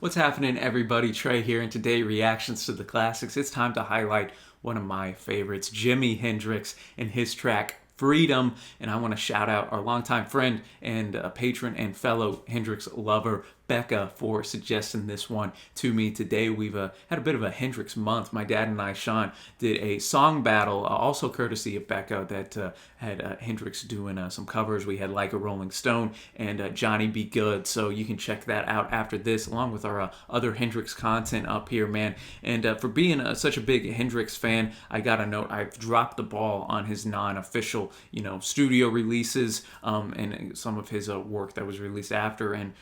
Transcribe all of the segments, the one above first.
What's happening, everybody? Trey here, and today, reactions to the classics. It's time to highlight one of my favorites, Jimi Hendrix, and his track Freedom. And I want to shout out our longtime friend and patron and fellow Hendrix lover, Becca, for suggesting this one to me today. We've had a bit of a Hendrix month. My dad and I, Sean, did a song battle, also courtesy of Becca, that had Hendrix doing some covers. We had Like a Rolling Stone and Johnny Be Good. So you can check that out after this, along with our other Hendrix content up here, man. And for being such a big Hendrix fan, I got to note I've dropped the ball on his non-official, studio releases and some of his work that was released after. And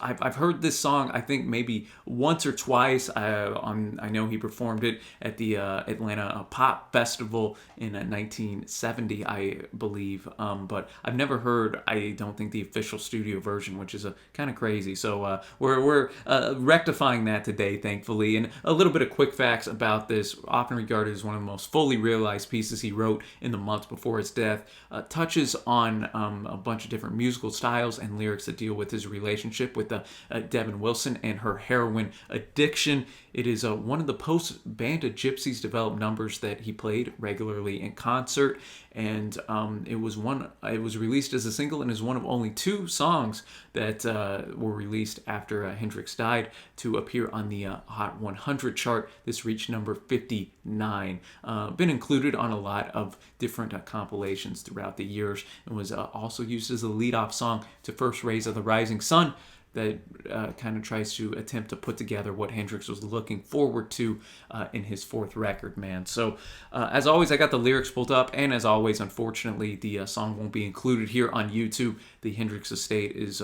I've heard this song, I think maybe once or twice. I know he performed it at the Atlanta Pop Festival in 1970, I believe. But I've never heard, I don't think, the official studio version, which is kind of crazy. So we're rectifying that today, thankfully. And a little bit of quick facts about this. Often regarded as one of the most fully realized pieces he wrote in the months before his death, touches on a bunch of different musical styles and lyrics that deal with his relationship with Devin Wilson and her heroin addiction. It is one of the post-Band of Gypsies developed numbers that he played regularly in concert, and it was released as a single and is one of only two songs that were released after Hendrix died to appear on the Hot 100 chart. This reached number 59. Been included on a lot of different compilations throughout the years, and was also used as a lead-off song to First Rays of the Rising Sun, that kind of tries to attempt to put together what Hendrix was looking forward to in his fourth record, man. So, as always, I got the lyrics pulled up, and as always, unfortunately, the song won't be included here on YouTube. The Hendrix estate is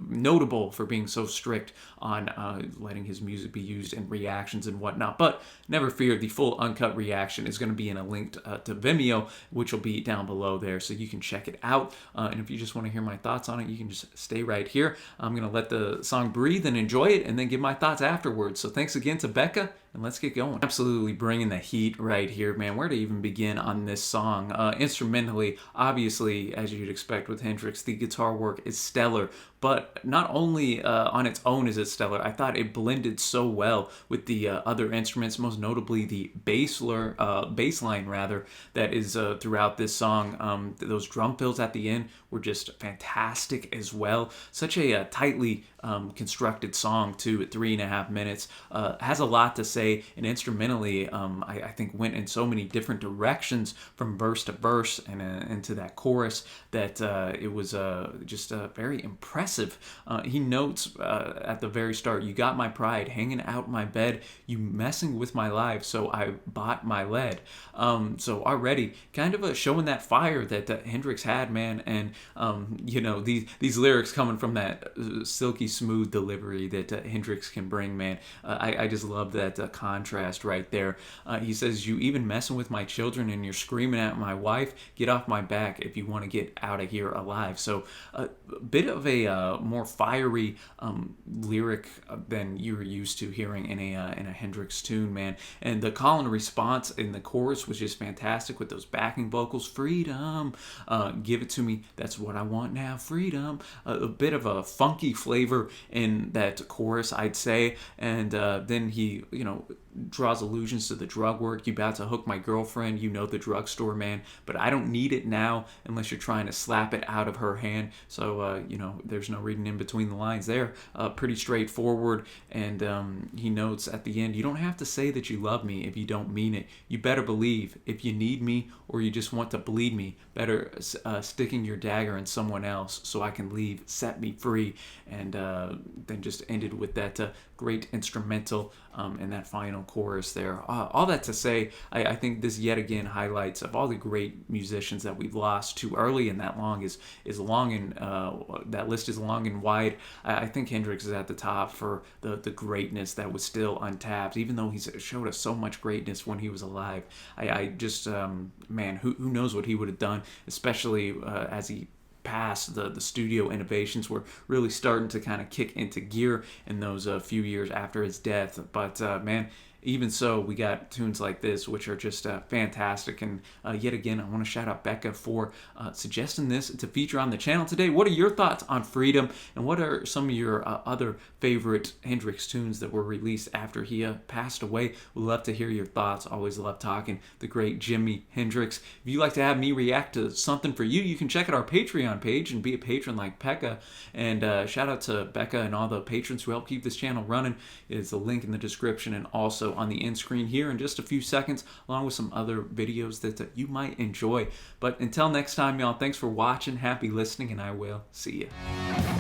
notable for being so strict on letting his music be used in reactions and whatnot, but never fear, the full uncut reaction is going to be in a link to Vimeo, which will be down below there, so you can check it out. And if you just want to hear my thoughts on it, you can just stay right here. I'm going to let the song breathe and enjoy it, and then give my thoughts afterwards. So thanks again to Becca, and let's get going. Absolutely bringing the heat right here, man. Where to even begin on this song? Instrumentally, obviously, as you'd expect with Hendrix, the guitar work is stellar. But not only on its own is it stellar, I thought it blended so well with the other instruments, most notably the bass line rather, that is throughout this song. Those drum fills at the end were just fantastic as well. Such a tightly constructed song too, at 3.5 minutes. Has a lot to say, and instrumentally, I think went in so many different directions from verse to verse and into that chorus that it was just very impressive. He notes at the very start, "You got my pride hanging out my bed, you messing with my life, so I bought my lead." So already kind of showing that fire that Hendrix had, man. And these lyrics coming from that silky smooth delivery that Hendrix can bring, man. I just love that contrast right there. He says, "You even messing with my children and you're screaming at my wife, get off my back if you want to get out of here alive." So a bit of a more fiery lyric than you're used to hearing in a Hendrix tune, man. And the call and response in the chorus was just fantastic with those backing vocals. "Freedom, give it to me, that's what I want now, freedom." A bit of a funky flavor in that chorus, I'd say. And then he, draws allusions to the drug work. "You about to hook my girlfriend, the drugstore, man, but I don't need it now unless you're trying to slap it out of her hand." So, there's no reading in between the lines there. Pretty straightforward. And he notes at the end, "You don't have to say that you love me if you don't mean it. You better believe if you need me or you just want to bleed me, better sticking your dagger in someone else so I can leave, set me free." And then just ended with that great instrumental in that final chorus there. All that to say, I think this yet again highlights, of all the great musicians that we've lost too early and that long is long, and that list is long and wide. I think Hendrix is at the top for the greatness that was still untapped, even though he's showed us so much greatness when he was alive. I just, man, who knows what he would have done, especially as he passed. The studio innovations were really starting to kind of kick into gear in those few years after his death. But man, even so, we got tunes like this, which are just fantastic. And yet again, I want to shout out Becca for suggesting this to feature on the channel today. What are your thoughts on Freedom, and what are some of your other favorite Hendrix tunes that were released after he passed away? We'd love to hear your thoughts. Always love talking the great Jimi Hendrix. If you'd like to have me react to something for you, you can check out our Patreon page and be a patron like Becca. And shout out to Becca and all the patrons who help keep this channel running. Is the link in the description and also on the end screen here in just a few seconds, along with some other videos that you might enjoy. But until next time, y'all, thanks for watching, happy listening, and I will see you.